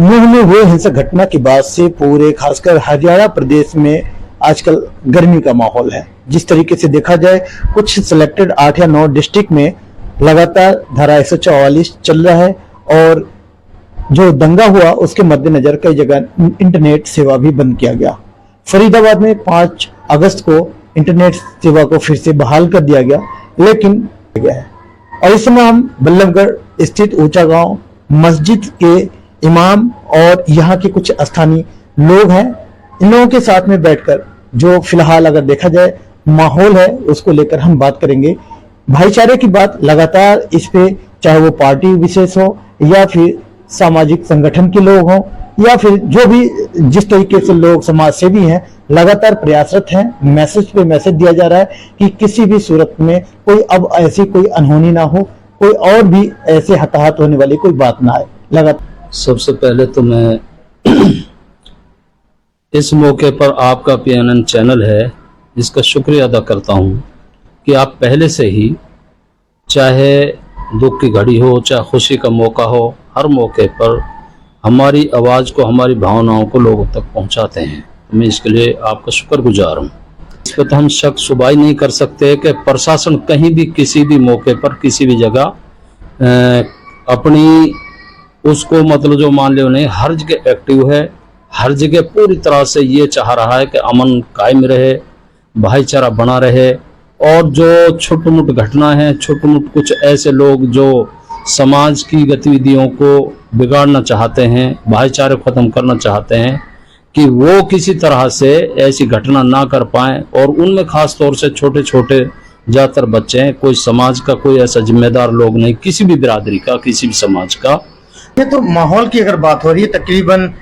नूह में हुए हिंसक घटना के बाद से पूरे खासकर हरियाणा प्रदेश में आजकल गर्मी का माहौल है। जिस तरीके से देखा जाए, कुछ सिलेक्टेड 8 या 9 डिस्ट्रिक्ट में लगातार धारा 144 चल रहा है और जो दंगा हुआ उसके मद्देनजर कई जगह इंटरनेट सेवा भी बंद किया गया। फरीदाबाद में 5 अगस्त को इंटरनेट सेवा को फिर से बहाल कर दिया गया, लेकिन गया है। और इस समय हम बल्लभगढ़ स्थित ऊंचा गांव मस्जिद के इमाम और यहाँ के कुछ स्थानीय लोग हैं। इन लोगों के साथ में बैठकर जो फिलहाल अगर देखा जाए माहौल है उसको लेकर हम बात करेंगे। भाईचारे की बात लगातार इस पे, चाहे वो पार्टी विशेष हो या फिर सामाजिक संगठन के लोग हों या फिर जो भी जिस तरीके से लोग समाज सेवी हैं, लगातार प्रयासरत हैं। मैसेज पे मैसेज दिया जा रहा है कि किसी भी सूरत में कोई अब ऐसी कोई अनहोनी ना हो, कोई और भी ऐसे हताहत होने वाली कोई बात ना आए। लगातार सबसे पहले तो मैं इस मौके पर आपका PNN चैनल है इसका शुक्रिया अदा करता हूं कि आप पहले से ही, चाहे दुख की घड़ी हो चाहे खुशी का मौका हो, हर मौके पर हमारी आवाज़ को, हमारी भावनाओं को लोगों तक पहुंचाते हैं। मैं इसके लिए आपका शुक्रगुजार हूं। इस पर तो हम शक सुबाई नहीं कर सकते कि प्रशासन कहीं भी किसी भी मौके पर किसी भी जगह अपनी उसको मतलब जो मान लो नहीं, हर जगह एक्टिव है, हर जगह पूरी तरह से ये चाह रहा है कि अमन कायम रहे, भाईचारा बना रहे। और जो छोटी मोटी घटना है, छोटे मोटे कुछ ऐसे लोग जो समाज की गतिविधियों को बिगाड़ना चाहते हैं, भाईचारे खत्म करना चाहते हैं, कि वो किसी तरह से ऐसी घटना ना कर पाएं। और उनमें खास तौर से छोटे छोटे ज़्यादातर बच्चे हैं। कोई समाज का कोई ऐसा जिम्मेदार लोग नहीं, किसी भी बिरादरी का, किसी भी समाज का। ये तो माहौल की अगर बात हो रही है, तकरीबन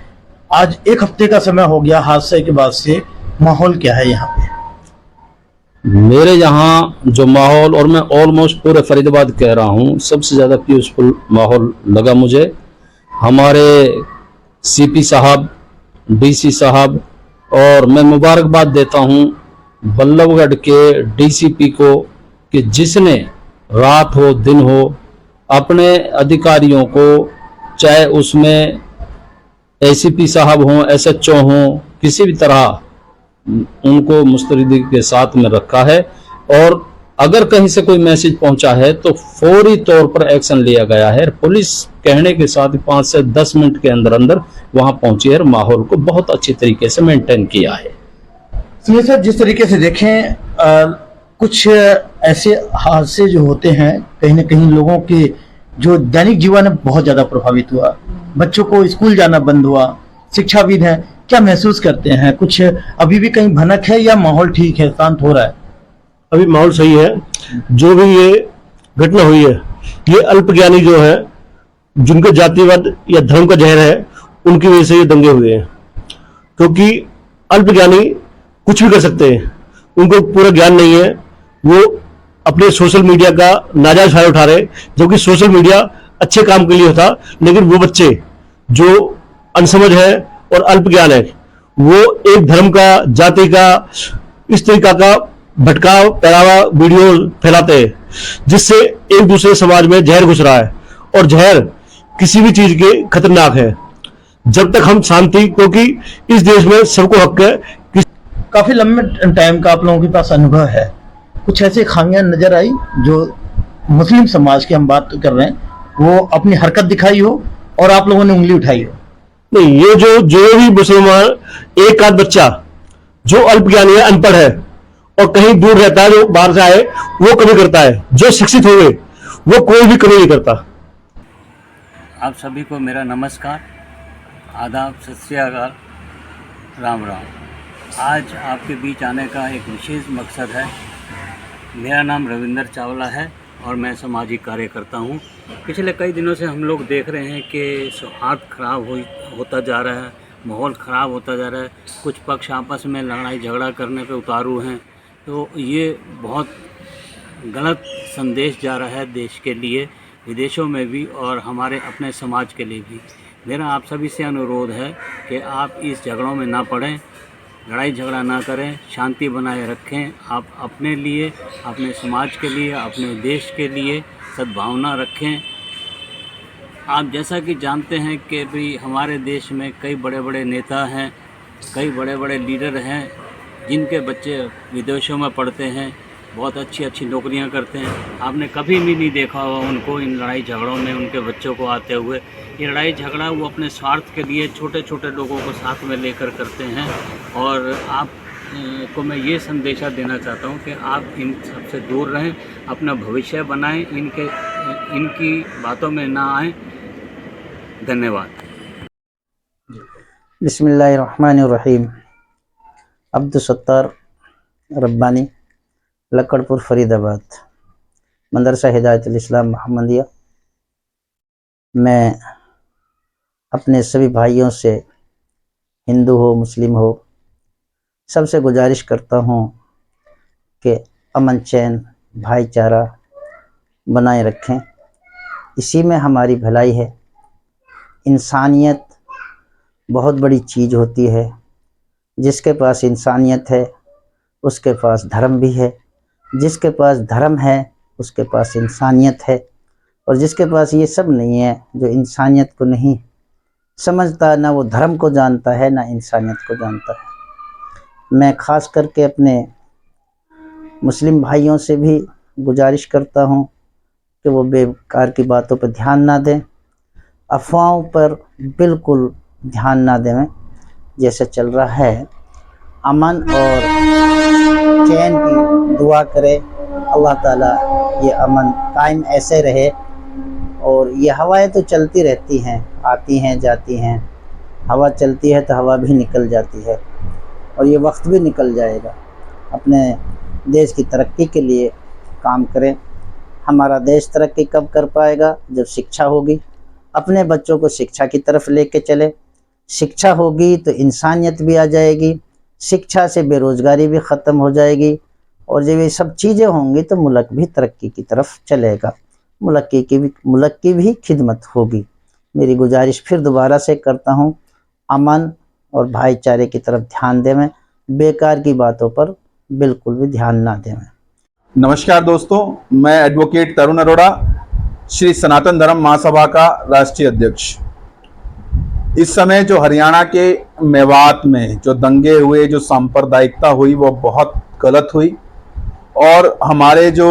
आज 1 हफ्ते का समय हो गया हादसे के बाद से, माहौल क्या है यहाँ पे? मेरे यहाँ जो माहौल, और मैं ऑलमोस्ट पूरे फरीदाबाद कह रहा हूँ, सबसे ज़्यादा पीसफुल माहौल लगा मुझे। हमारे CP साहब, DC साहब, और मैं मुबारकबाद देता हूँ बल्लभगढ़ के DCP को कि जिसने रात हो दिन हो अपने अधिकारियों को, चाहे उसमें ACP साहब हों, SHO हों, किसी भी तरह उनको मुस्तैदी के साथ में रखा है। और अगर कहीं से कोई मैसेज पहुंचा है तो फौरी तौर पर एक्शन लिया गया है। पुलिस कहने के साथ 5 से 10 मिनट के अंदर अंदर वहां पहुंची है और माहौल को बहुत अच्छी तरीके से मेंटेन किया है। सुनिए सर, जिस तरीके से देखें, कुछ ऐसे हादसे जो होते हैं, कहीं ना कहीं लोगों के जो दैनिक जीवन है बहुत ज्यादा प्रभावित हुआ। बच्चों को स्कूल जाना बंद हुआ, शिक्षाविद हैं, क्या महसूस करते हैं? कुछ अभी भी कहीं भनक है या माहौल ठीक है, शांत हो रहा है? अभी माहौल सही है। जो भी ये घटना हुई है, ये अल्पज्ञानी जो है, जिनके जातिवाद या धर्म का जहर है, उनकी वजह से ये दंगे हुए हैं। क्योंकि अल्पज्ञानी कुछ भी कर सकते हैं, उनको पूरा ज्ञान नहीं है। वो अपने सोशल मीडिया का नाजायज फायदा उठा रहे, जबकि सोशल मीडिया अच्छे काम के लिए होता। लेकिन वो बच्चे जो अनसमझ है और अल्पज्ञान है, वो एक धर्म का, जाति का, इस तरीका का भटकाव पैरावा वीडियो फैलाते हैं, जिससे एक दूसरे समाज में जहर घुस रहा है। और जहर किसी भी चीज के खतरनाक है। जब तक हम शांति, क्योंकि इस देश में सबको हक है। काफी लंबे टाइम का आप लोगों के पास अनुभव है, कुछ ऐसी खामियां नजर आई जो मुस्लिम समाज की हम बात कर रहे हैं, वो अपनी हरकत दिखाई हो और आप लोगों ने उंगली उठाई हो? नहीं, ये जो भी मुसलमान, एक आध बच्चा जो अल्पज्ञानी है, अनपढ़ है और कहीं दूर रहता है, जो बाहर से आए, वो कभी करता है। जो शिक्षित हो गए वो कोई भी कभी नहीं करता। आप सभी को मेरा नमस्कार, आदाब, सत श्री अकाल, राम राम। आज आपके बीच आने का एक विशेष मकसद है। मेरा नाम रविंदर चावला है और मैं सामाजिक कार्य करता हूँ। पिछले कई दिनों से हम लोग देख रहे हैं कि सौहार्द खराब होता जा रहा है, माहौल ख़राब होता जा रहा है। कुछ पक्ष आपस में लड़ाई झगड़ा करने पे उतारू हैं, तो ये बहुत गलत संदेश जा रहा है देश के लिए, विदेशों में भी और हमारे अपने समाज के लिए भी। मेरा आप सभी से अनुरोध है कि आप इस झगड़ों में ना पड़ें, लड़ाई झगड़ा ना करें, शांति बनाए रखें। आप अपने लिए, अपने समाज के लिए, अपने देश के लिए सद्भावना रखें। आप जैसा कि जानते हैं कि भी हमारे देश में कई बड़े बड़े नेता हैं, कई बड़े बड़े लीडर हैं जिनके बच्चे विदेशों में पढ़ते हैं, बहुत अच्छी अच्छी नौकरियां करते हैं। आपने कभी भी नहीं देखा होगा उनको इन लड़ाई झगड़ों में उनके बच्चों को आते हुए। ये लड़ाई झगड़ा वो अपने स्वार्थ के लिए छोटे छोटे लोगों को साथ में लेकर करते हैं। और आप को मैं ये संदेशा देना चाहता हूँ कि आप इन सबसे दूर रहें, अपना भविष्य बनाएं, इनकी बातों में ना आएं। धन्यवाद। बिस्मिल्लाहिर्रहमानिर्रहीम। अब्दुल सत्तार रब्बानी, लक्कड़पुर, फरीदाबाद, मदरसा हिदायतुल इस्लाम मोहम्मदिया। मैं अपने सभी भाइयों से, हिंदू हो मुस्लिम हो, सबसे गुजारिश करता हूँ कि अमन चैन भाईचारा बनाए रखें। इसी में हमारी भलाई है। इंसानियत बहुत बड़ी चीज़ होती है। जिसके पास इंसानियत है उसके पास धर्म भी है, जिसके पास धर्म है उसके पास इंसानियत है, और जिसके पास ये सब नहीं है, जो इंसानियत को नहीं समझता, ना वो धर्म को जानता है ना इंसानियत को जानता है। मैं ख़ास करके अपने मुस्लिम भाइयों से भी गुजारिश करता हूँ कि वो बेकार की बातों पर ध्यान ना दें, अफवाहों पर बिल्कुल ध्यान ना दें। जैसे चल रहा है, अमन और चैन की दुआ करें, अल्लाह ताला ये अमन कायम ऐसे रहे। और ये हवाएं तो चलती रहती हैं, आती हैं जाती हैं। हवा चलती है तो हवा भी निकल जाती है, और ये वक्त भी निकल जाएगा। अपने देश की तरक्की के लिए काम करें। हमारा देश तरक्की कब कर पाएगा? जब शिक्षा होगी। अपने बच्चों को शिक्षा की तरफ लेके चले। शिक्षा होगी तो इंसानियत भी आ जाएगी, शिक्षा से बेरोज़गारी भी ख़त्म हो जाएगी, और जब ये सब चीज़ें होंगी तो मुल्क भी तरक्की की तरफ चलेगा, मुल्क की भी खिदमत होगी। मेरी गुजारिश फिर दोबारा से करता हूँ, अमन और भाईचारे की तरफ ध्यान दें, बेकार की बातों पर बिल्कुल भी ध्यान ना दें। नमस्कार दोस्तों, मैं एडवोकेट तरुण अरोड़ा, श्री सनातन धर्म महासभा का राष्ट्रीय अध्यक्ष। इस समय जो हरियाणा के मेवात में जो दंगे हुए, जो सांप्रदायिकता हुई, वो बहुत गलत हुई, और हमारे जो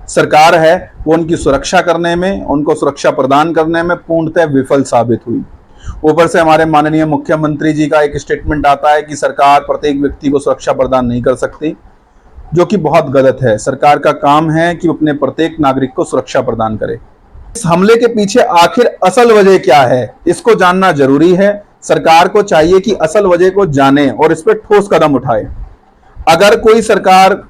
सरकार है वो उनकी सुरक्षा करने में, उनको सुरक्षा प्रदान करने में पूर्णतः विफल साबित हुई। ऊपर से हमारे माननीय मुख्यमंत्री जी का एक स्टेटमेंट आता है कि सरकार प्रत्येक व्यक्ति को सुरक्षा प्रदान नहीं कर सकती, जो कि बहुत गलत है। सरकार का काम है कि अपने प्रत्येक नागरिक को सुरक्षा प्रदान करे। इस हमले के पीछे आखिर असल वजह क्या है, इसको जानना जरूरी है। सरकार को चाहिए कि असल वजह को जाने और इस पर ठोस कदम उठाए। अगर कोई सरकार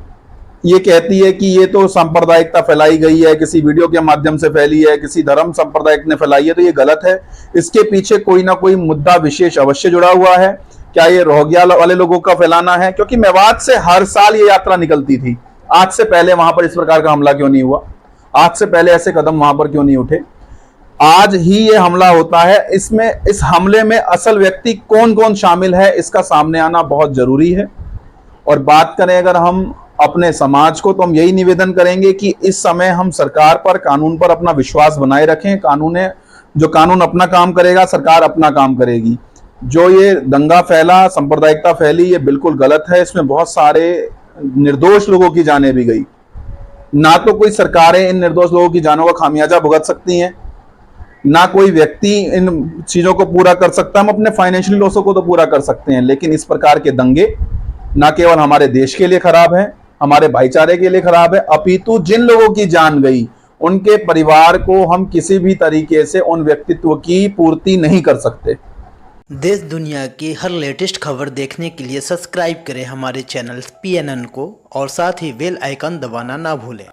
ये कहती है कि ये तो सांप्रदायिकता फैलाई गई है, किसी वीडियो के माध्यम से फैली है, किसी धर्म सांप्रदायिक ने फैलाई है, तो ये गलत है। इसके पीछे कोई ना कोई मुद्दा विशेष अवश्य जुड़ा हुआ है। क्या ये रोहिंग्या वाले लोगों का फैलाना है? क्योंकि मेवात से हर साल ये यात्रा निकलती थी। आज से पहले वहां पर इस प्रकार का हमला क्यों नहीं हुआ? आज से पहले ऐसे कदम वहां पर क्यों नहीं उठे? आज ही ये हमला होता है। इस हमले में असल व्यक्ति कौन कौन शामिल है, इसका सामने आना बहुत जरूरी है। और बात करें अगर हम अपने समाज को, तो हम यही निवेदन करेंगे कि इस समय हम सरकार पर, कानून पर अपना विश्वास बनाए रखें। कानून अपना काम करेगा, सरकार अपना काम करेगी। जो ये दंगा फैला, सांप्रदायिकता फैली, ये बिल्कुल गलत है। इसमें बहुत सारे निर्दोष लोगों की जानें भी गई। ना तो कोई सरकारें इन निर्दोष लोगों की जानों का खामियाजा भुगत सकती हैं, ना कोई व्यक्ति इन चीजों को पूरा कर सकता। हम अपने फाइनेंशियल लॉसों को तो पूरा कर सकते हैं, लेकिन इस प्रकार के दंगे ना केवल हमारे देश के लिए खराब है, हमारे भाईचारे के लिए खराब है, अपितु जिन लोगों की जान गई उनके परिवार को हम किसी भी तरीके से उन व्यक्तित्व की पूर्ति नहीं कर सकते। देश दुनिया की हर लेटेस्ट खबर देखने के लिए सब्सक्राइब करें हमारे चैनल PNN को, और साथ ही बेल आइकन दबाना ना भूलें।